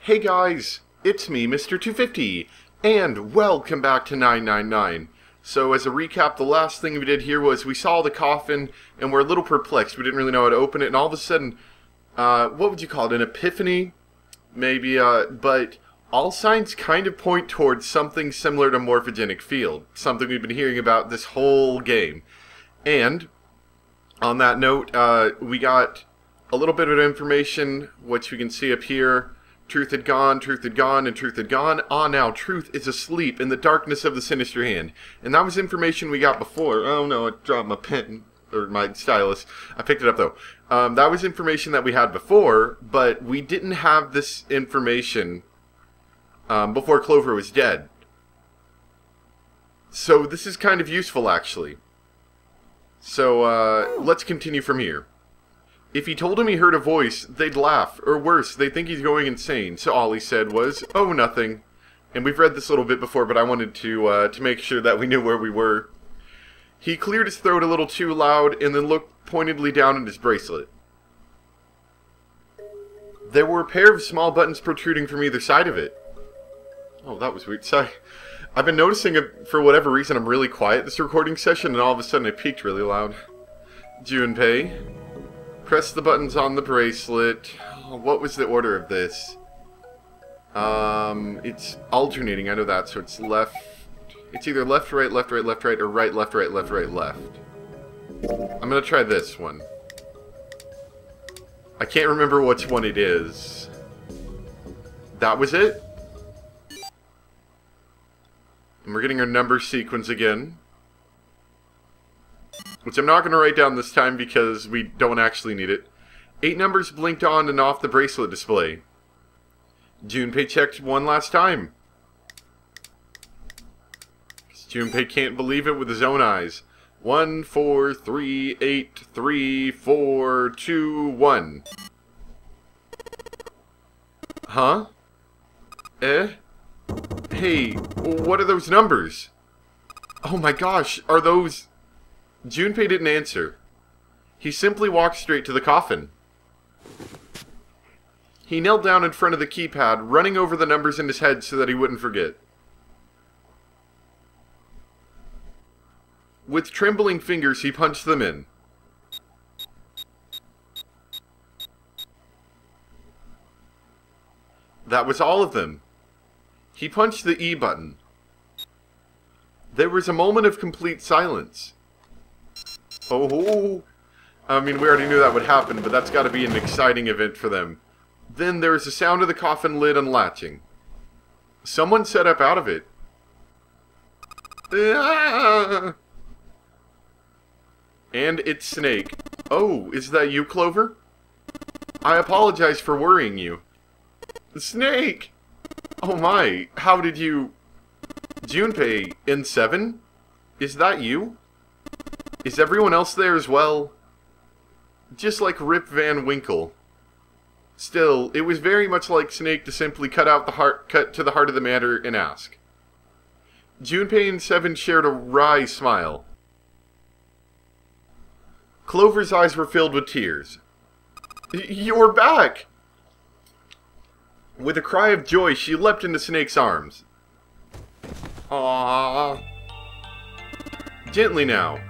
Hey guys, it's me, Mr. 250, and welcome back to 999. So as a recap, the last thing we did here was we saw the coffin, and we're a little perplexed. We didn't really know how to open it, and all of a sudden, what would you call it, an epiphany? Maybe, but all signs kind of point towards something similar to morphogenic field. Something we've been hearing about this whole game. And, on that note, we got a little bit of information, which we can see up here. Truth had gone, and truth had gone. Ah, now truth is asleep in the darkness of the sinister hand. And that was information we got before. Oh no, I dropped my pen, or my stylus. I picked it up though. That was information that we had before, but we didn't have this information before Clover was dead. So this is kind of useful actually. So let's continue from here. If he told him he heard a voice, they'd laugh, or worse, they'd think he's going insane. So all he said was, "Oh, nothing." And we've read this a little bit before, but I wanted to make sure that we knew where we were. He cleared his throat a little too loud, and then looked pointedly down at his bracelet. There were a pair of small buttons protruding from either side of it. Oh, that was weird. Sorry. I've been noticing, for whatever reason, I'm really quiet this recording session, and all of a sudden I peaked really loud. Junpei. Press the buttons on the bracelet. What was the order of this? It's alternating, I know that, so it's left. It's either left, right, left, right, left, right, or right, left, right, left, right, left. I'm gonna try this one. I can't remember which one it is. That was it? And we're getting our number sequence again. Which I'm not going to write down this time because we don't actually need it. 8 numbers blinked on and off the bracelet display. Junpei checked one last time. Junpei can't believe it with his own eyes. 1, 4, 3, 8, 3, 4, 2, 1. Huh? Eh? Hey, what are those numbers? Oh my gosh, are those... Junpei didn't answer. He simply walked straight to the coffin. He knelt down in front of the keypad, running over the numbers in his head so that he wouldn't forget. With trembling fingers, he punched them in. That was all of them. He punched the E button. There was a moment of complete silence. Oh, I mean, we already knew that would happen, but that's got to be an exciting event for them. Then there was the sound of the coffin lid unlatching. Someone sat up out of it. Ah! And it's Snake. Oh, is that you, Clover? I apologize for worrying you. Snake! Oh my, how did you... Junpei, N7? Is that you? Is everyone else there as well? Just like Rip Van Winkle. Still, it was very much like Snake to simply cut to the heart of the matter and ask. Junpei and Seven shared a wry smile. Clover's eyes were filled with tears. You're back! With a cry of joy, she leapt into Snake's arms. Aww. Gently now.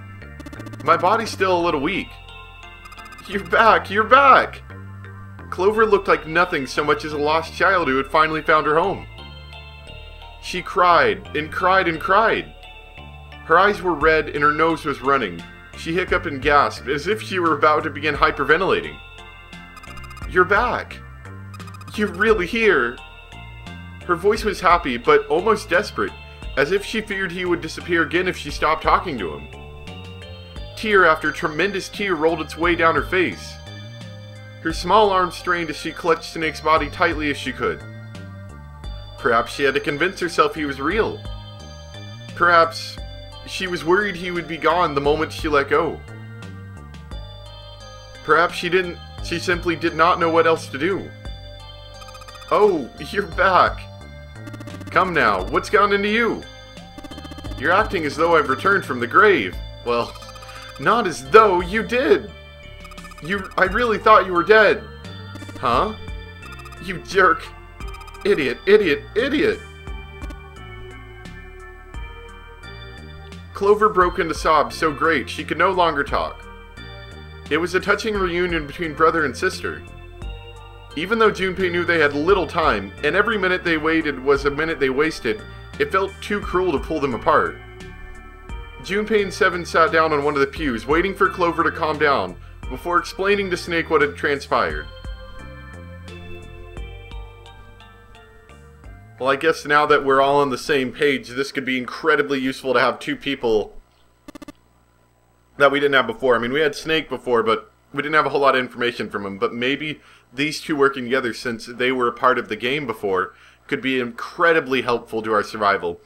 My body's still a little weak. You're back! You're back! Clover looked like nothing so much as a lost child who had finally found her home. She cried, and cried, and cried. Her eyes were red, and her nose was running. She hiccuped and gasped, as if she were about to begin hyperventilating. You're back! You're really here! Her voice was happy, but almost desperate, as if she feared he would disappear again if she stopped talking to him. Tear after tremendous tear rolled its way down her face. Her small arms strained as she clutched Snake's body tightly as she could. Perhaps she had to convince herself he was real. Perhaps she was worried he would be gone the moment she let go. Perhaps she simply did not know what else to do. Oh, you're back. Come now, what's gone into you? You're acting as though I've returned from the grave. Well... Not as though you did! I really thought you were dead! Huh? You jerk! Idiot, idiot, idiot! Clover broke into sobs so great she could no longer talk. It was a touching reunion between brother and sister. Even though Junpei knew they had little time, and every minute they waited was a minute they wasted, it felt too cruel to pull them apart. Junpei and Seven sat down on one of the pews, waiting for Clover to calm down, before explaining to Snake what had transpired. Well, I guess now that we're all on the same page, this could be incredibly useful to have two people that we didn't have before. I mean, we had Snake before, but we didn't have a whole lot of information from him. But maybe these two working together, since they were a part of the game before, could be incredibly helpful to our survival.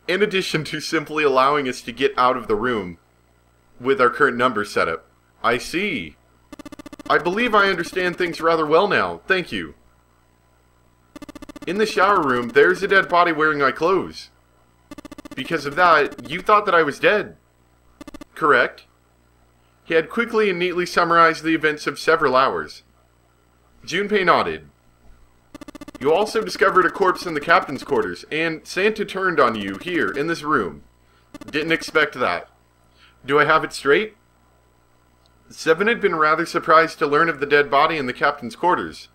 In addition to simply allowing us to get out of the room with our current number setup. I see. I believe I understand things rather well now. Thank you. In the shower room, there's a dead body wearing my clothes. Because of that, you thought that I was dead. Correct. He had quickly and neatly summarized the events of several hours. Junpei nodded. You also discovered a corpse in the captain's quarters, and Santa turned on you here, in this room. Didn't expect that. Do I have it straight? Seven had been rather surprised to learn of the dead body in the captain's quarters.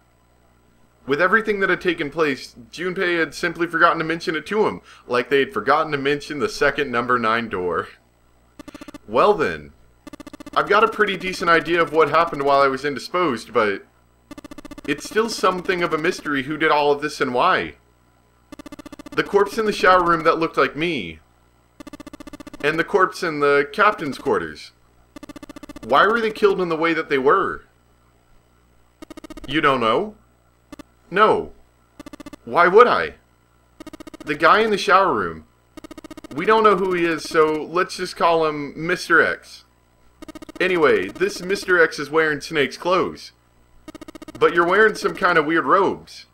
With everything that had taken place, Junpei had simply forgotten to mention it to him, like they had forgotten to mention the second number 9 door. Well then, I've got a pretty decent idea of what happened while I was indisposed, but it's still something of a mystery who did all of this and why. The corpse in the shower room that looked like me, and the corpse in the captain's quarters. Why were they killed in the way that they were? You don't know? No. Why would I? The guy in the shower room. We don't know who he is, so let's just call him Mr. X. Anyway, this Mr. X is wearing Snake's clothes. But you're wearing some kind of weird robes.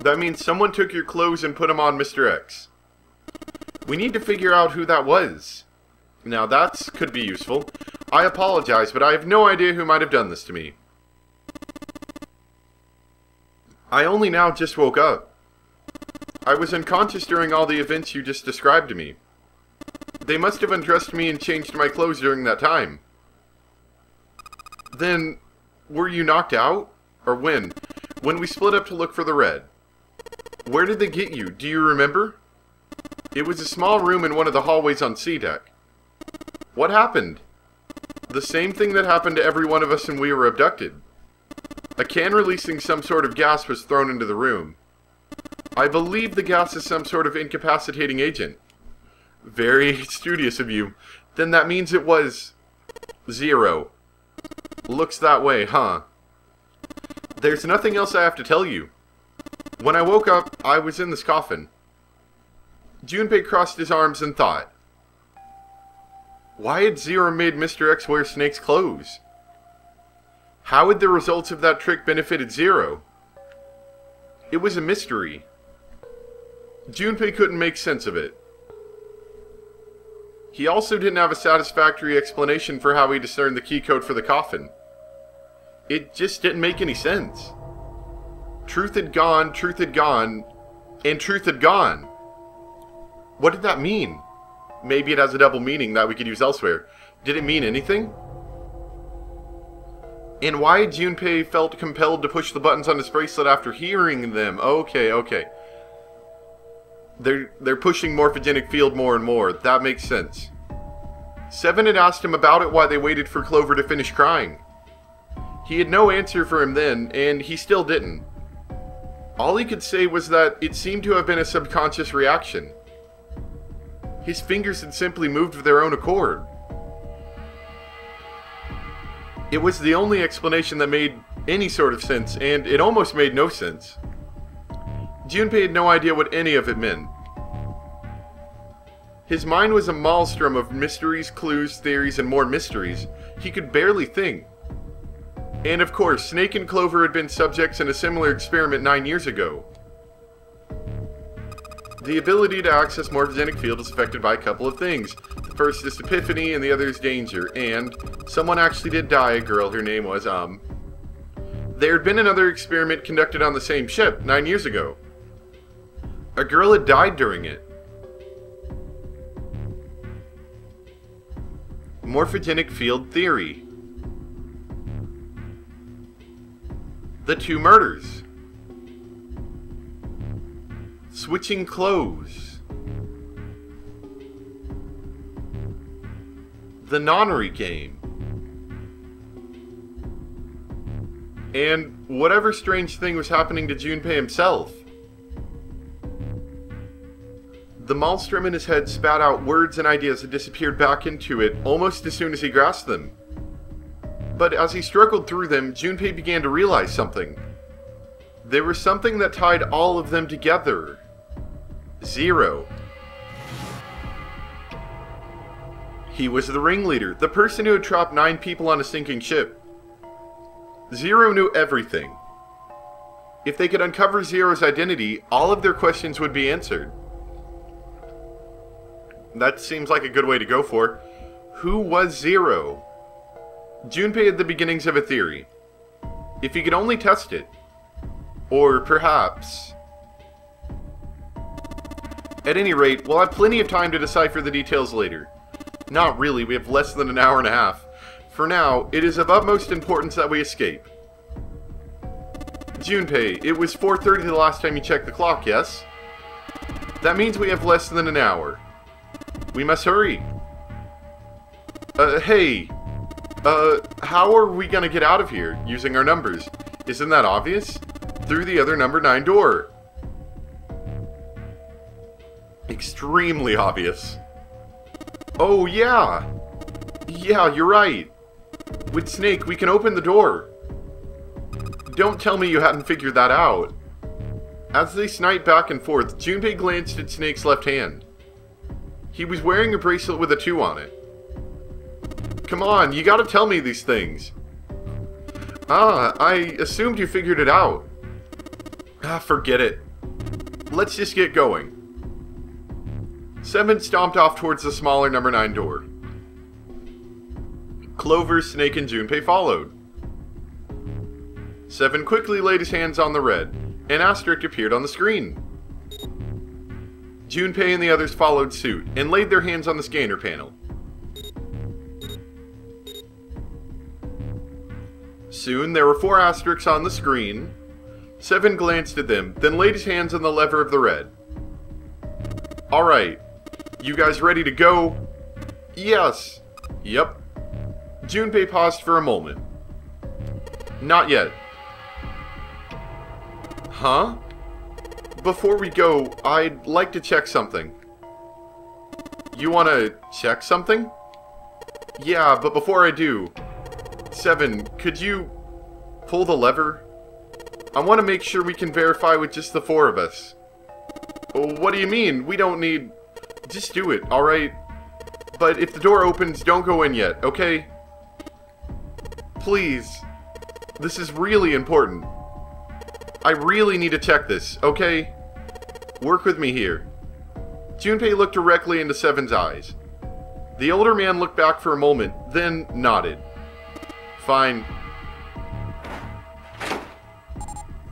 That means someone took your clothes and put them on Mr. X. We need to figure out who that was. Now that could be useful. I apologize, but I have no idea who might have done this to me. I only now just woke up. I was unconscious during all the events you just described to me. They must have undressed me and changed my clothes during that time. Then, were you knocked out? Or when? When we split up to look for the red. Where did they get you? Do you remember? It was a small room in one of the hallways on C deck. What happened? The same thing that happened to every one of us when we were abducted. A can releasing some sort of gas was thrown into the room. I believe the gas is some sort of incapacitating agent. Very studious of you. Then that means it was 0. Looks that way, huh? There's nothing else I have to tell you. When I woke up, I was in this coffin. Junpei crossed his arms and thought. Why had 0 made Mr. X wear Snake's clothes? How had the results of that trick benefited 0? It was a mystery. Junpei couldn't make sense of it. He also didn't have a satisfactory explanation for how he discerned the key code for the coffin. It just didn't make any sense. Truth had gone, and truth had gone. What did that mean? Maybe it has a double meaning that we could use elsewhere. Did it mean anything? And why Junpei felt compelled to push the buttons on his bracelet after hearing them. Okay. They're pushing morphogenic field more and more. That makes sense. Seven had asked him about it while they waited for Clover to finish crying. He had no answer for him then, and he still didn't. All he could say was that it seemed to have been a subconscious reaction. His fingers had simply moved of their own accord. It was the only explanation that made any sort of sense, and it almost made no sense. Junpei had no idea what any of it meant. His mind was a maelstrom of mysteries, clues, theories, and more mysteries. He could barely think. And of course, Snake and Clover had been subjects in a similar experiment 9 years ago. The ability to access morphogenic field is affected by a couple of things. The first is epiphany There had been another experiment conducted on the same ship 9 years ago. A girl had died during it. Morphogenic field theory. The 2 murders. Switching clothes. The nonary game. And whatever strange thing was happening to Junpei himself. The maelstrom in his head spat out words and ideas that disappeared back into it almost as soon as he grasped them. But as he struggled through them, Junpei began to realize something. There was something that tied all of them together. Zero. He was the ringleader, the person who had trapped 9 people on a sinking ship. Zero knew everything. If they could uncover Zero's identity, all of their questions would be answered. That seems like a good way to go for. Who was Zero? Junpei had the beginnings of a theory. If he could only test it. Or perhaps... At any rate, we'll have plenty of time to decipher the details later. Not really, we have less than an hour and a half. For now, it is of utmost importance that we escape. Junpei, it was 4:30 the last time you checked the clock, yes? That means we have less than an hour. We must hurry. Hey. How are we gonna get out of here using our numbers? Isn't that obvious? Through the other number 9 door. Extremely obvious. Oh, yeah. Yeah, you're right. With Snake, we can open the door. Don't tell me you hadn't figured that out. As they sniped back and forth, Junpei glanced at Snake's left hand. He was wearing a bracelet with a 2 on it. Come on, you gotta tell me these things. Ah, I assumed you figured it out. Ah, forget it. Let's just get going. 7 stomped off towards the smaller number 9 door. Clover, Snake, and Junpei followed. 7 quickly laid his hands on the red. An asterisk appeared on the screen. Junpei and the others followed suit, and laid their hands on the scanner panel. Soon, there were 4 asterisks on the screen. 7 glanced at them, then laid his hands on the lever of the red. Alright, you guys ready to go? Yes. Yep. Junpei paused for a moment. Not yet. Huh? Before we go, I'd like to check something. You want to check something? Yeah, but before I do... 7, could you pull the lever? I want to make sure we can verify with just the 4 of us. Oh, what do you mean? We don't need... Just do it, alright? But if the door opens, don't go in yet, okay? Please. This is really important. I really need to check this, okay? Work with me here. Junpei looked directly into 7's eyes. The older man looked back for a moment, then nodded. Fine.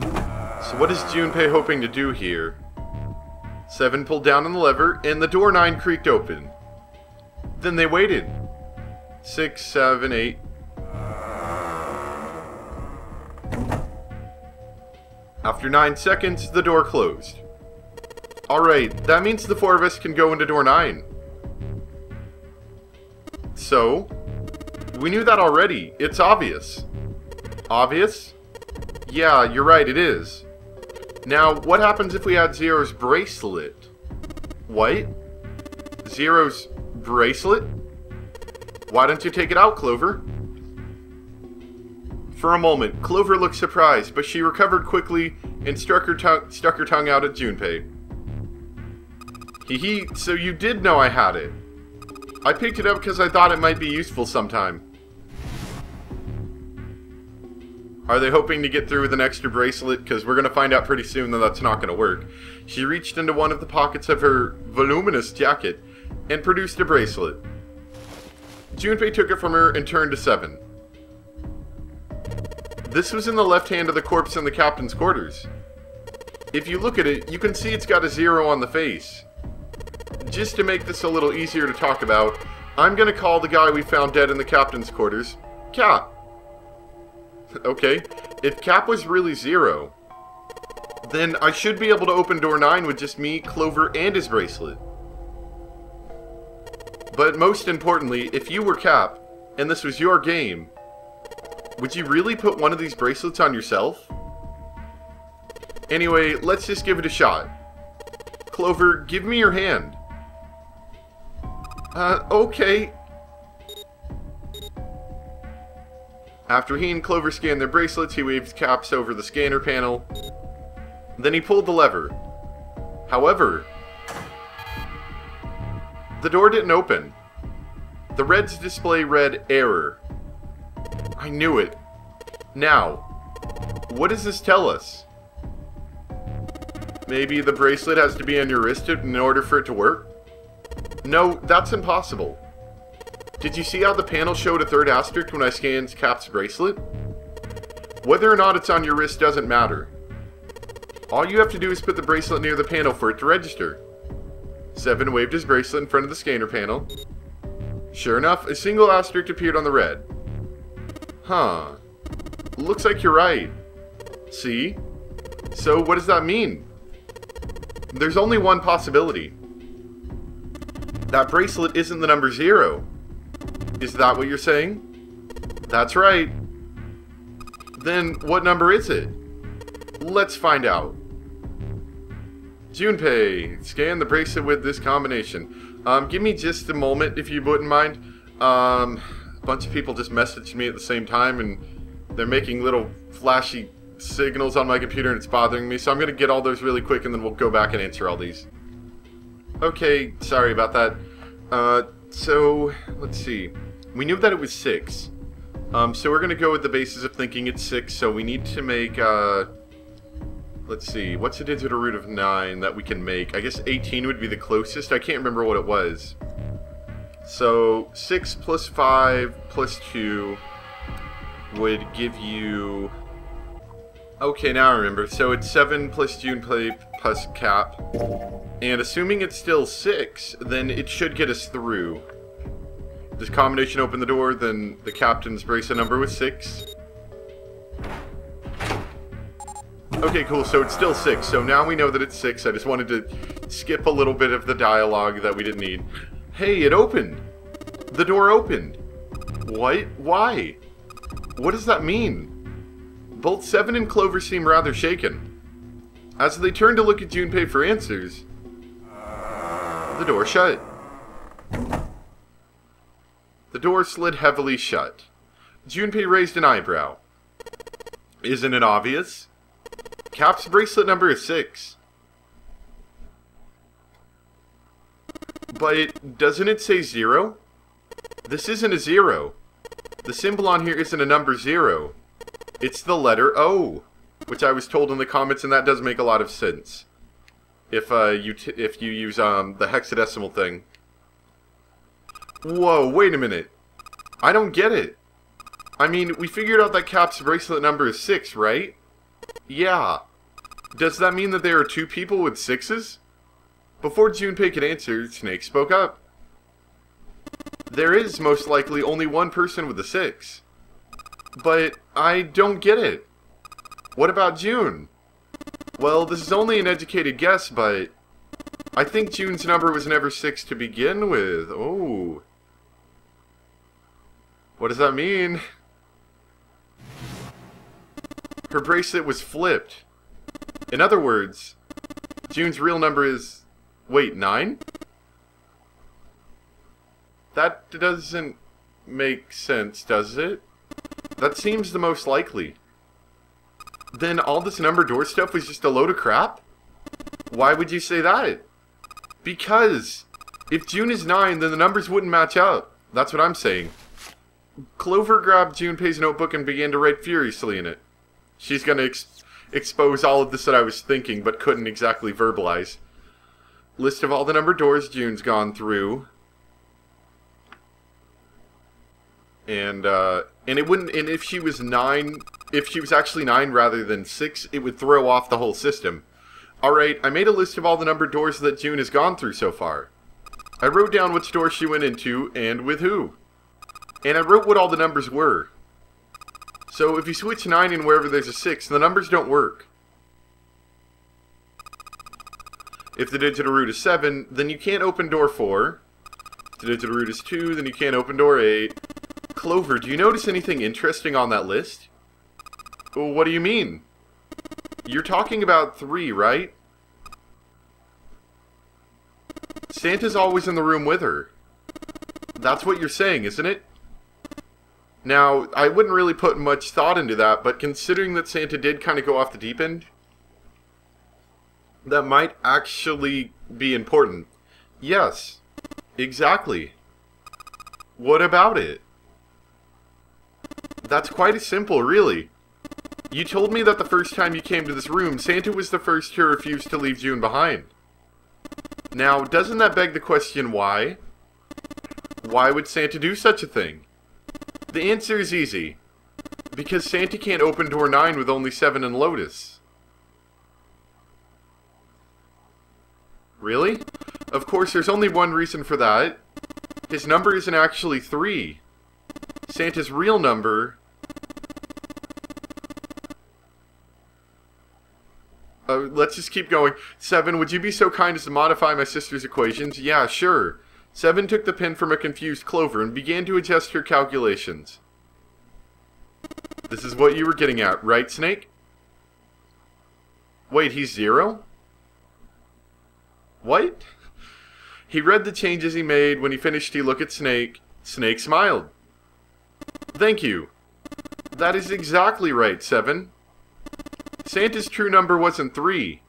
So what is Junpei hoping to do here? 7 pulled down on the lever, and the door 9 creaked open. Then they waited. 6, 7, 8... After 9 seconds, the door closed. Alright, that means the 4 of us can go into door 9. So? We knew that already. It's obvious. Obvious? Yeah, you're right, it is. Now, what happens if we add Zero's bracelet? What? Zero's bracelet? Why don't you take it out, Clover? For a moment, Clover looked surprised, but she recovered quickly and stuck her tongue out at Junpei. Hee, so you did know I had it. I picked it up because I thought it might be useful sometime. Are they hoping to get through with an extra bracelet? Because we're going to find out pretty soon that that's not going to work. She reached into one of the pockets of her voluminous jacket and produced a bracelet. Junpei took it from her and turned to 7. This was in the left hand of the corpse in the captain's quarters. If you look at it, you can see it's got a 0 on the face. Just to make this a little easier to talk about, I'm gonna call the guy we found dead in the captain's quarters Cap. Okay, if Cap was really 0, then I should be able to open door 9 with just me, Clover, and his bracelet. But most importantly, if you were Cap, and this was your game, would you really put one of these bracelets on yourself? Anyway, let's just give it a shot. Clover, give me your hand. Okay. After he and Clover scanned their bracelets, he waved Caps over the scanner panel. Then he pulled the lever. However, the door didn't open. The Red's display read error. I knew it. Now, what does this tell us? Maybe the bracelet has to be on your wrist in order for it to work? No, that's impossible. Did you see how the panel showed a third asterisk when I scanned Cap's bracelet? Whether or not it's on your wrist doesn't matter. All you have to do is put the bracelet near the panel for it to register. 7 waved his bracelet in front of the scanner panel. Sure enough, a single asterisk appeared on the red. Huh. Looks like you're right. See? So what does that mean? There's only one possibility. That bracelet isn't the number 0. Is that what you're saying? That's right. Then what number is it? Let's find out. Junpei, scan the bracelet with this combination. Give me just a moment if you wouldn't mind. A bunch of people just messaged me at the same time and they're making little flashy signals on my computer and it's bothering me, so I'm gonna get all those really quick and then we'll go back and answer all these. Okay, sorry about that. So, let's see. We knew that it was 6. So we're gonna go with the basis of thinking it's 6, so we need to make, let's see, what's a digital root of 9 that we can make? I guess 18 would be the closest. I can't remember what it was. So, 6 plus 5 plus 2 would give you... Okay, now I remember. So it's 7 plus Junpei plus Cap. And assuming it's still 6, then it should get us through. This combination opened the door, then the captain's bracelet number was 6. Okay, cool, so it's still 6. So now we know that it's 6. I just wanted to skip a little bit of the dialogue that we didn't need. Hey, it opened! The door opened! What? Why? What does that mean? Both 7 and Clover seem rather shaken. As they turn to look at Junpei for answers, the door shut. The door slid heavily shut. Junpei raised an eyebrow. Isn't it obvious? Cap's bracelet number is 6. But doesn't it say 0? This isn't a 0. The symbol on here isn't a number 0. It's the letter O, which I was told in the comments, and that does make a lot of sense. If you use the hexadecimal thing. Whoa, wait a minute. I don't get it. I mean, we figured out that Cap's bracelet number is 6, right? Yeah. Does that mean that there are 2 people with 6s? Before Junpei could answer, Snake spoke up. There is most likely only one person with a 6. But I don't get it. What about June? Well, this is only an educated guess, but I think June's number was never 6 to begin with. Oh. What does that mean? Her bracelet was flipped. In other words, June's real number is... Wait, 9? That doesn't make sense, does it? That seems the most likely. Then all this number door stuff was just a load of crap? Why would you say that? Because if June is 9, then the numbers wouldn't match up. That's what I'm saying. Clover grabbed Junpei's notebook and began to write furiously in it. She's gonna expose all of this that I was thinking, but couldn't exactly verbalize. List of all the number doors June's gone through. And it wouldn't, and if she was 9, if she was actually 9 rather than 6, it would throw off the whole system. Alright, I made a list of all the numbered doors that June has gone through so far. I wrote down which door she went into and with who. And I wrote what all the numbers were. So if you switch 9 in wherever there's a 6, the numbers don't work. If the digital root is 7, then you can't open door 4. If the digital root is 2, then you can't open door 8. Clover, do you notice anything interesting on that list? Well, what do you mean? You're talking about 3, right? Santa's always in the room with her. That's what you're saying, isn't it? Now, I wouldn't really put much thought into that, but considering that Santa did kind of go off the deep end, that might actually be important. Yes, exactly. What about it? That's quite simple, really. You told me that the first time you came to this room, Santa was the first to refuse to leave June behind. Now, doesn't that beg the question, why? Why would Santa do such a thing? The answer is easy. Because Santa can't open door 9 with only 7 and Lotus. Really? Of course, there's only one reason for that. His number isn't actually 3. Santa's real number... let's just keep going. 7, would you be so kind as to modify my sister's equations? Yeah, sure. 7 took the pen from a confused Clover and began to adjust her calculations. This is what you were getting at, right, Snake? Wait, he's 0? What? He read the changes he made. When he finished, he looked at Snake. Snake smiled. Thank you. That is exactly right, 7. Santa's true number wasn't 3.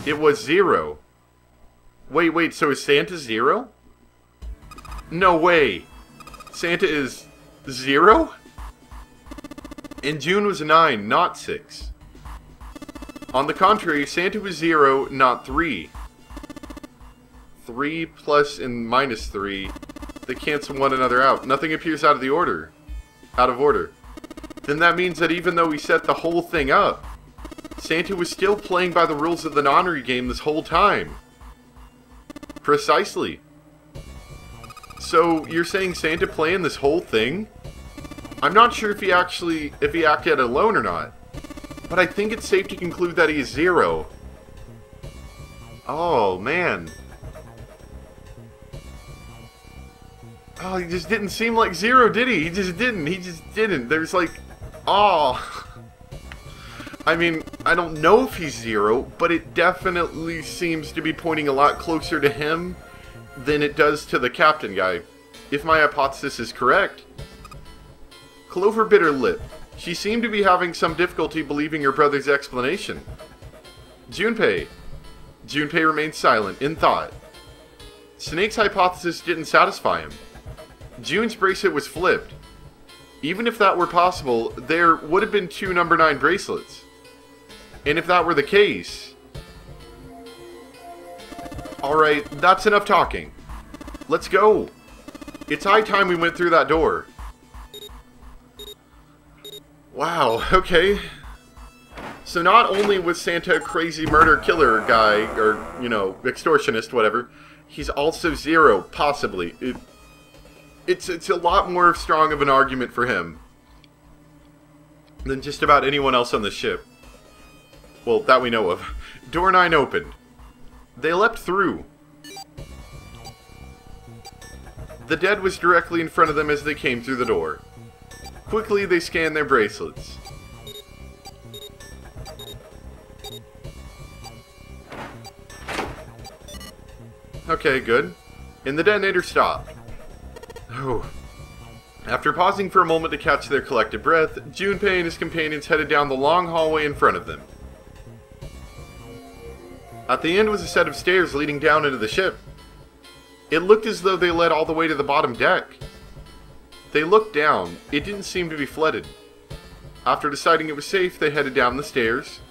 It was 0. Wait, so is Santa 0? No way. Santa is 0? And June was 9, not 6. On the contrary, Santa was 0, not 3. 3 plus and minus 3, they cancel one another out. Nothing appears out of order. Then that means that even though we set the whole thing up, Santa was still playing by the rules of the nonary game this whole time. Precisely. So, you're saying Santa planned this whole thing? I'm not sure if he acted alone or not. But I think it's safe to conclude that he is 0. Oh, man. Oh, he just didn't seem like 0, did he? He just didn't. There's like... Oh... I mean, I don't know if he's 0, but it definitely seems to be pointing a lot closer to him than it does to the captain guy, if my hypothesis is correct. Clover bit her lip. She seemed to be having some difficulty believing her brother's explanation. Junpei remained silent, in thought. Snake's hypothesis didn't satisfy him. June's bracelet was flipped. Even if that were possible, there would have been 2 number 9 bracelets. And if that were the case... Alright, that's enough talking. Let's go. It's high time we went through that door. Wow, okay. So not only was Santa a crazy murder killer guy, or, you know, extortionist, whatever, he's also 0, possibly. It's a lot more strong of an argument for him than just about anyone else on the ship. Well, that we know of. Door 9 opened. They leapt through. The dead was directly in front of them as they came through the door. Quickly, they scanned their bracelets. Okay, good. And the detonator stopped. Oh. After pausing for a moment to catch their collective breath, Junpei and his companions headed down the long hallway in front of them. At the end was a set of stairs leading down into the ship. It looked as though they led all the way to the bottom deck. They looked down. It didn't seem to be flooded. After deciding it was safe, they headed down the stairs.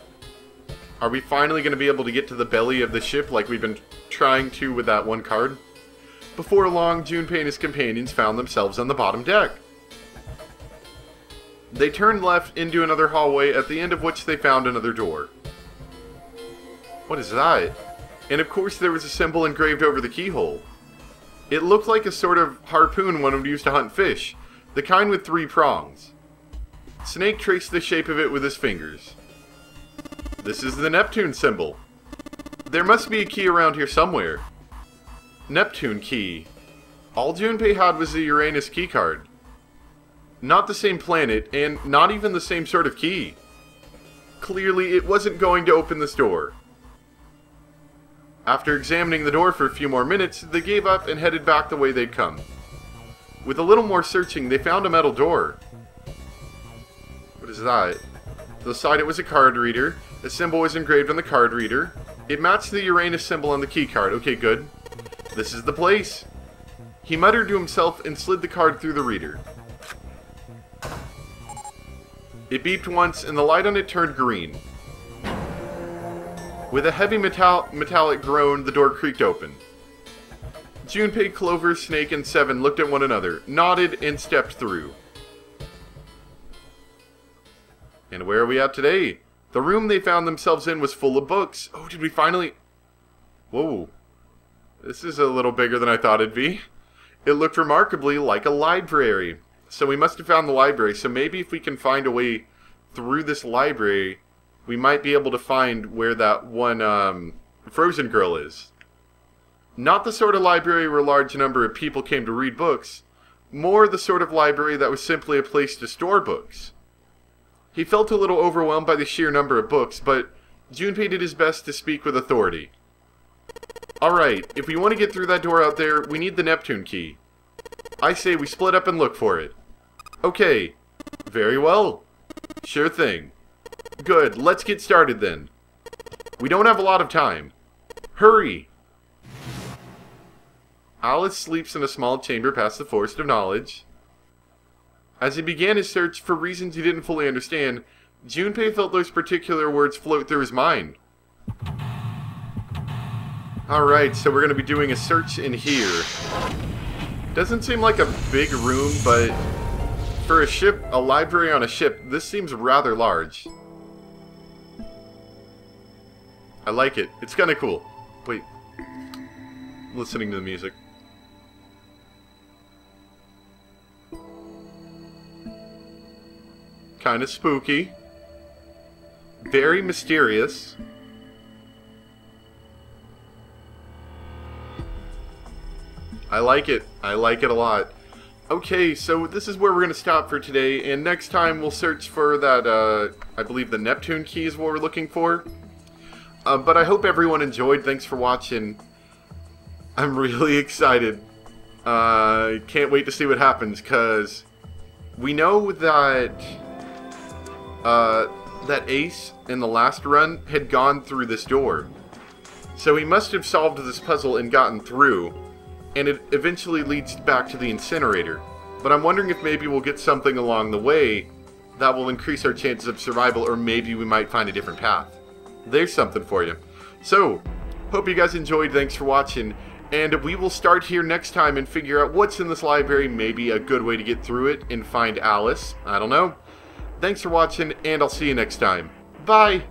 Are we finally going to be able to get to the belly of the ship like we've been trying to with that one card? Before long, Junpei and his companions found themselves on the bottom deck. They turned left into another hallway, at the end of which they found another door. What is that? And of course there was a symbol engraved over the keyhole. It looked like a sort of harpoon one would use to hunt fish, the kind with 3 prongs. Snake traced the shape of it with his fingers. This is the Neptune symbol. There must be a key around here somewhere. Neptune key. All Junpei had was the Uranus keycard. Not the same planet, and not even the same sort of key. Clearly, it wasn't going to open this door. After examining the door for a few more minutes, they gave up and headed back the way they'd come. With a little more searching, they found a metal door. What is that? Beside it was a card reader. The symbol was engraved on the card reader. It matched the Uranus symbol on the key card. Okay, good. This is the place. He muttered to himself and slid the card through the reader. It beeped once, and the light on it turned green. With a heavy metallic groan, the door creaked open. Junpei, Clover, Snake, and Seven looked at one another, nodded, and stepped through. And where are we at today? The room they found themselves in was full of books. Oh, did we finally... Whoa. This is a little bigger than I thought it'd be. It looked remarkably like a library. So we must have found the library. So maybe if we can find a way through this library, we might be able to find where that one frozen girl is. Not the sort of library where a large number of people came to read books. More the sort of library that was simply a place to store books. He felt a little overwhelmed by the sheer number of books, but Junpei did his best to speak with authority. Alright, if we want to get through that door out there, we need the Neptune key. I say we split up and look for it. Okay. Very well. Sure thing. Good, let's get started then. We don't have a lot of time. Hurry! Alice sleeps in a small chamber past the Forest of Knowledge. As he began his search, for reasons he didn't fully understand, Junpei felt those particular words float through his mind. Alright, so we're going to be doing a search in here. Doesn't seem like a big room, but for a ship, a library on a ship, this seems rather large. I like it. It's kind of cool. Wait. Listening to the music. Kind of spooky. Very mysterious. I like it. I like it a lot. Okay, so this is where we're going to stop for today, and next time we'll search for that, I believe the Neptune key is what we're looking for. But I hope everyone enjoyed. Thanks for watching. I'm really excited. Can't wait to see what happens, because we know that that Ace in the last run had gone through this door. So he must have solved this puzzle and gotten through, and it eventually leads back to the incinerator. But I'm wondering if maybe we'll get something along the way that will increase our chances of survival, or maybe we might find a different path. There's something for you. So, hope you guys enjoyed. Thanks for watching. And we will start here next time and figure out what's in this library, maybe a good way to get through it and find Alice. I don't know. Thanks for watching, and I'll see you next time. Bye!